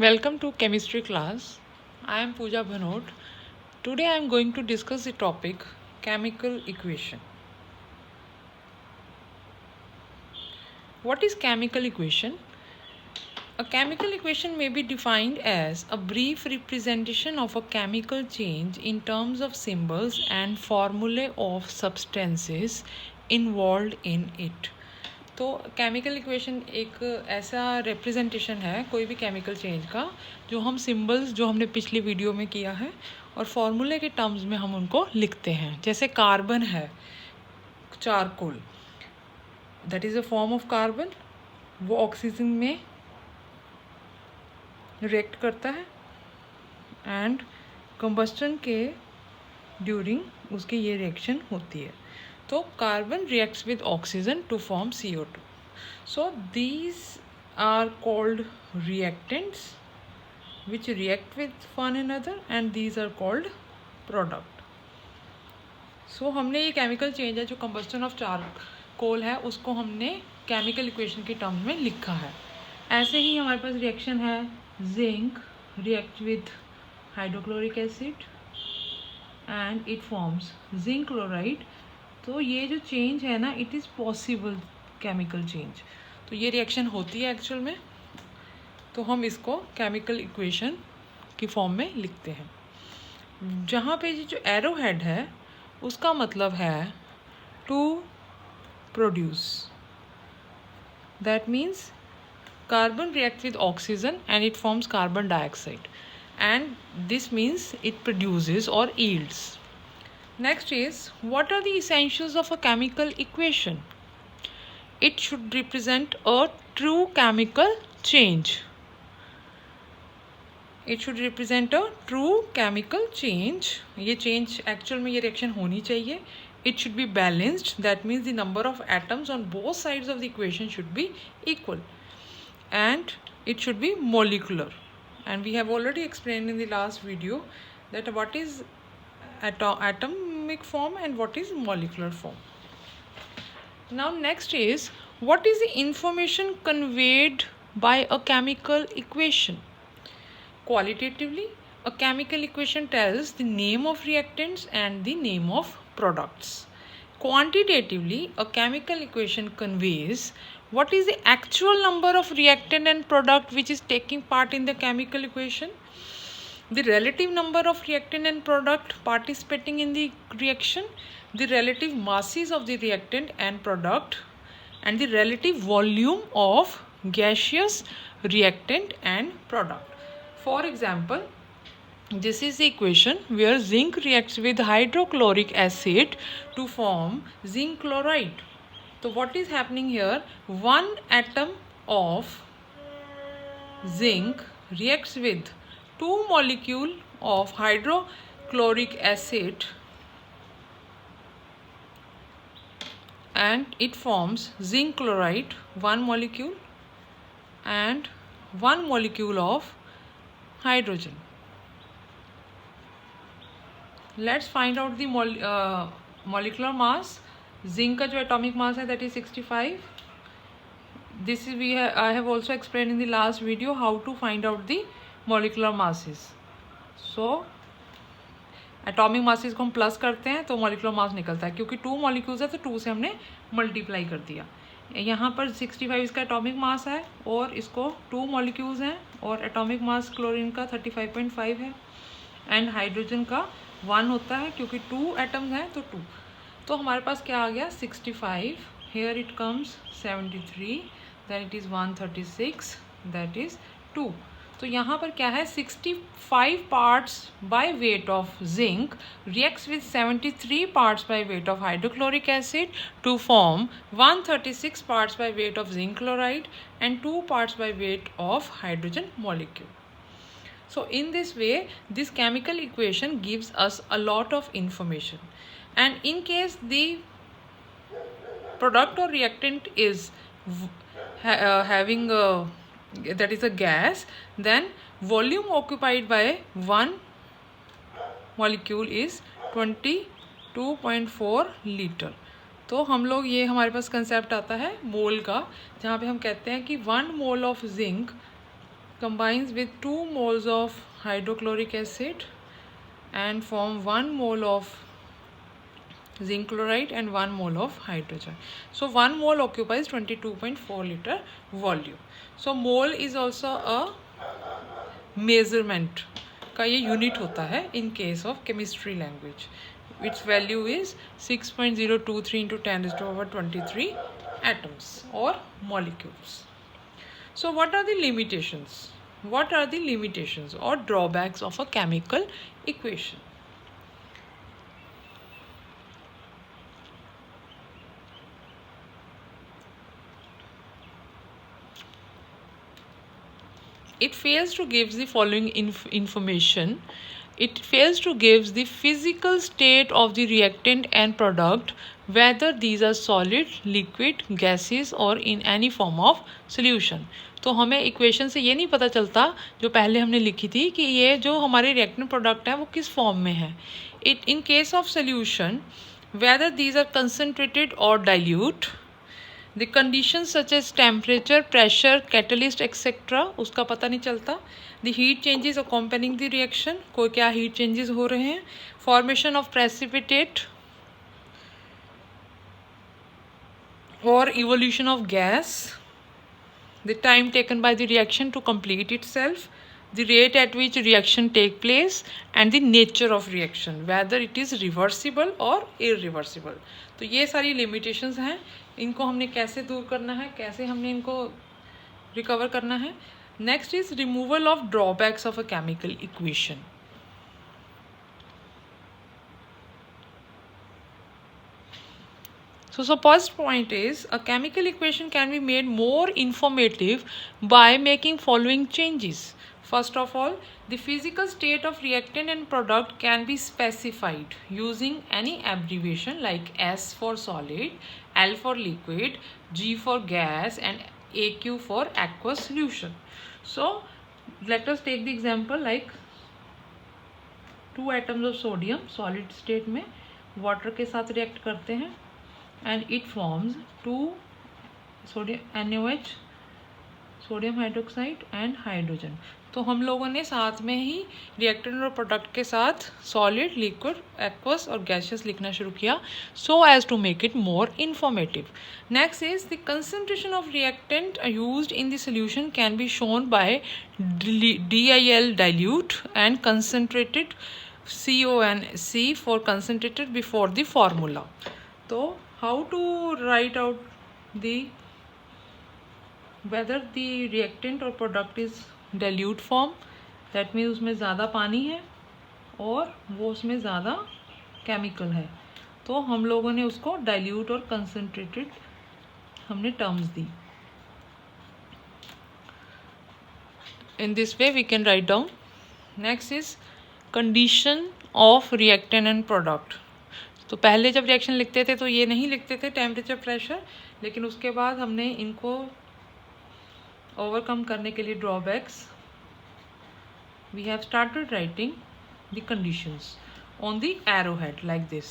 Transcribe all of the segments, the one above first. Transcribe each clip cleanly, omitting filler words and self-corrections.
Welcome to chemistry class. I am Pooja Bhanot. Today I am going to discuss the topic chemical equation. What is chemical equation? A chemical equation may be defined as a brief representation of a chemical change in terms of symbols and formulae of substances involved in it. तो chemical equation एक ऐसा representation है कोई भी chemical change का जो हम symbols जो हमने पिछली वीडियो में किया है और फॉर्मूले के टर्म्स में हम उनको लिखते हैं। जैसे कार्बन है, charcoal, that is a form of carbon, वो ऑक्सीजन में रिएक्ट करता है एंड कंबस्टन के ड्यूरिंग उसकी ये रिएक्शन होती है। तो carbon reacts with oxygen to form CO2. So these are called reactants which react with one another and these are called product. So हमने ये केमिकल चेंज है जो कंबस्टन ऑफ चारकोल है उसको हमने केमिकल इक्वेशन के टर्म में लिखा है। ऐसे ही हमारे पास रिएक्शन है zinc react with hydrochloric acid and it forms zinc chloride. तो ये जो चेंज है ना, it is possible chemical change. तो ये रिएक्शन होती है एक्चुअल में, तो हम इसको केमिकल इक्वेशन की फॉर्म में लिखते हैं। जहाँ पे जो एरो हेड है उसका मतलब है to produce, that means carbon react with oxygen and it forms carbon dioxide and this means it produces or yields. Next is, what are the essentials of a chemical equation? It should represent a true chemical change. It should represent a true chemical change. ये change actual में ये reaction होनी चाहिए. It should be balanced. That means the number of atoms on both sides of the equation should be equal. And it should be molecular. And we have already explained in the last video that what is atomic form and what is molecular form. Now next is, what is the information conveyed by a chemical equation? Qualitatively, a chemical equation tells the name of reactants and the name of products. Quantitatively, a chemical equation conveys what is the actual number of reactant and product which is taking part in the chemical equation, the relative number of reactant and product participating in the reaction, the relative masses of the reactant and product, and the relative volume of gaseous reactant and product. For example, this is the equation where zinc reacts with hydrochloric acid to form zinc chloride. So what is happening here? One atom of zinc reacts with two molecules of hydrochloric acid and it forms zinc chloride, one molecule, and one molecule of hydrogen. Let's find out the molecular mass. Zinc का जो atomic mass है that is 65. This is I have also explain in the last video how to find out the molecular masses. So atomic masses को हम plus करते हैं तो molecular mass निकलता है, क्योंकि 2 मॉलिक्यूल्स है तो 2 से हमने मल्टीप्लाई कर दिया. यहाँ पर 65 इसका एटॉमिक मास है और इसको 2 मॉलिक्यूल्स हैं और एटॉमिक मास क्लोरीन का 35.5 है एंड हाइड्रोजन का 1 होता है, क्योंकि 2 एटम्स हैं तो 2. तो हमारे पास क्या आ गया 65, here it comes 73, then it is 136, that is 2. तो यहाँ पर क्या है 65 parts by weight of zinc reacts with 73 parts by weight of hydrochloric acid to form 136 parts by weight of zinc chloride and 2 parts by weight of hydrogen molecule. So in this way, this chemical equation gives us a lot of information. And in case the product or reactant is having that is a gas, then volume occupied by one molecule is 22.4 litre. तो हम लोग ये हमारे पास concept आता है मोल का, जहाँ पे हम कहते हैं कि 1 mole of zinc combines with 2 moles of hydrochloric acid and form 1 mole of zinc chloride and 1 mole of hydrogen. So 1 mole occupies 22.4 liter volume. So mole is also a measurement का ये यूनिट होता है in case of chemistry language. Its value is 6.023 into 10 raised to power 23 atoms or molecules. So what are the limitations? What are the limitations or drawbacks of a chemical equation? It fails to give the following information. It fails to give the physical state of the reactant and product, whether these are solid, liquid, gases or in any form of solution. तो हमें equation से ये नहीं पता चलता जो पहले हमने लिखी थी कि ये जो हमारे रिएक्टेंट प्रोडक्ट है वो किस फॉर्म में है. It in case of solution whether these are concentrated or dilute, the conditions such as temperature, pressure, catalyst etc. उसका पता नहीं चलता. The heat changes accompanying the reaction, कोई क्या heat changes हो रहे हैं. Formation of precipitate or evolution of gas. The time taken by the reaction to complete itself. The rate at which reaction take place and the nature of reaction, whether it is reversible or irreversible. तो ये सारी limitations हैं. इनको हमने कैसे दूर करना है, कैसे हमने इनको रिकवर करना है. Next is removal of drawbacks of a chemical equation. So first point is a chemical equation can be made more informative by making following changes. First of all, the physical state of reactant and product can be specified using any abbreviation like S for solid, L for liquid, G for gas and AQ for aqueous solution. So let us take the example like 2 atoms of sodium solid state में water के साथ react करते हैं and it forms 2 sodium NaOH, sodium hydroxide and hydrogen. तो हम लोगों ने साथ में ही रिएक्टेंट और प्रोडक्ट के साथ सॉलिड, लिक्विड, एक्वस और गैसियस लिखना शुरू किया so as to make it more informative. Next is the concentration of reactant used in the solution can be shown by DIL dilute and concentrated CONC for concentrated before the formula. तो how to write out the whether the reactant or product is dilute form, that means उसमें ज़्यादा पानी है और वो उसमें ज़्यादा chemical है. तो हम लोगों ने उसको dilute और concentrated हमने terms the. In this way we can write down. Next is condition of reactant and product. तो पहले जब रिएक्शन लिखते थे तो ये नहीं लिखते थे टेम्परेचर, प्रेशर, लेकिन उसके बाद हमने इनको ओवरकम करने के लिए drawbacks we have started writing the conditions on the arrowhead like this: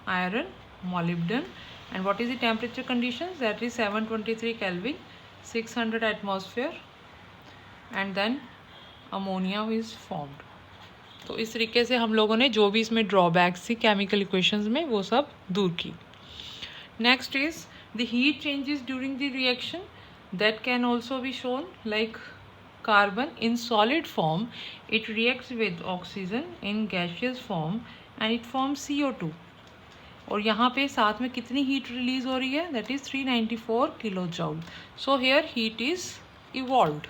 iron, molybdenum, and what is the temperature conditions? That is 723 Kelvin, 600 atmosphere, and then ammonia is formed. तो इस तरीके से हम लोगों ने जो भी इसमें ड्रॉबैक्स थी केमिकल इक्वेशंस में वो सब दूर की. Next is the heat changes during the reaction. That can also be shown like carbon in solid form, it reacts with oxygen in gaseous form and it forms CO2. और यहाँ पे साथ में कितनी हीट रिलीज हो रही है? That is 394 kilojoule. So here heat is evolved.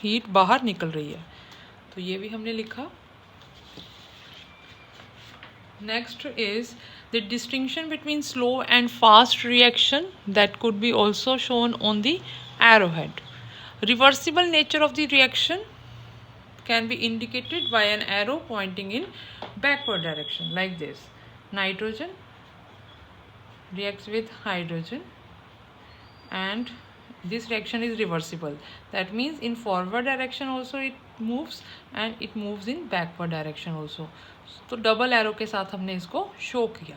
Heat बाहर निकल रही है. तो ये भी हमने लिखा. Next is the distinction between slow and fast reaction, that could be also shown on the arrowhead. Reversible nature of the reaction can be indicated by an arrow pointing in backward direction like this. Nitrogen reacts with hydrogen and this reaction is reversible. That means in forward direction also it moves and it moves in backward direction also. तो double arrow के साथ हमने इसको show किया.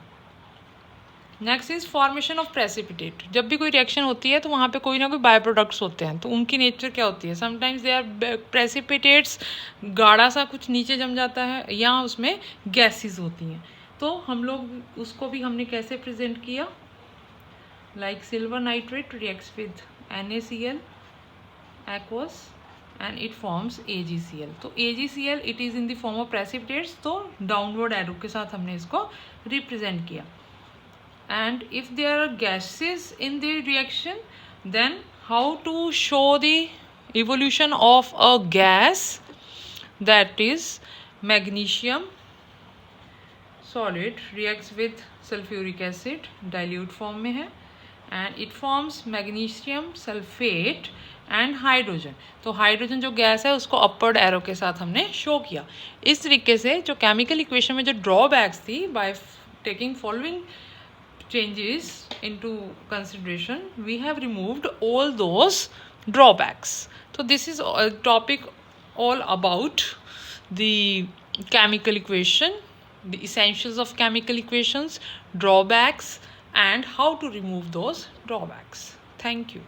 Next is formation of precipitate. जब भी कोई reaction होती है तो वहाँ पे कोई ना कोई बाय प्रोडक्ट्स होते हैं, तो उनकी नेचर क्या होती है? समटाइम्स दे आर प्रेसिपिटेट्स, गाढ़ा सा कुछ नीचे जम जाता है, या उसमें गैसेस होती हैं। तो हम लोग उसको भी हमने कैसे प्रेजेंट किया? Like silver nitrate reacts with NaCl aqueous and it forms AgCl। तो AgCl it is in the form of precipitates, तो डाउनवर्ड एरो के साथ हमने इसको रिप्रेजेंट किया। And if there are gases in the reaction, then how to show the evolution of a gas? That is magnesium solid reacts with sulfuric acid, dilute form में है, and it forms magnesium sulfate and hydrogen। तो hydrogen जो gas है उसको upward arrow के साथ हमने show किया। इस तरीके से जो केमिकल इक्वेशन में जो ड्रॉबैक्स थी, by taking following changes into consideration, we have removed all those drawbacks. So this is a topic all about the chemical equation, the essentials of chemical equations, drawbacks, and how to remove those drawbacks. Thank you.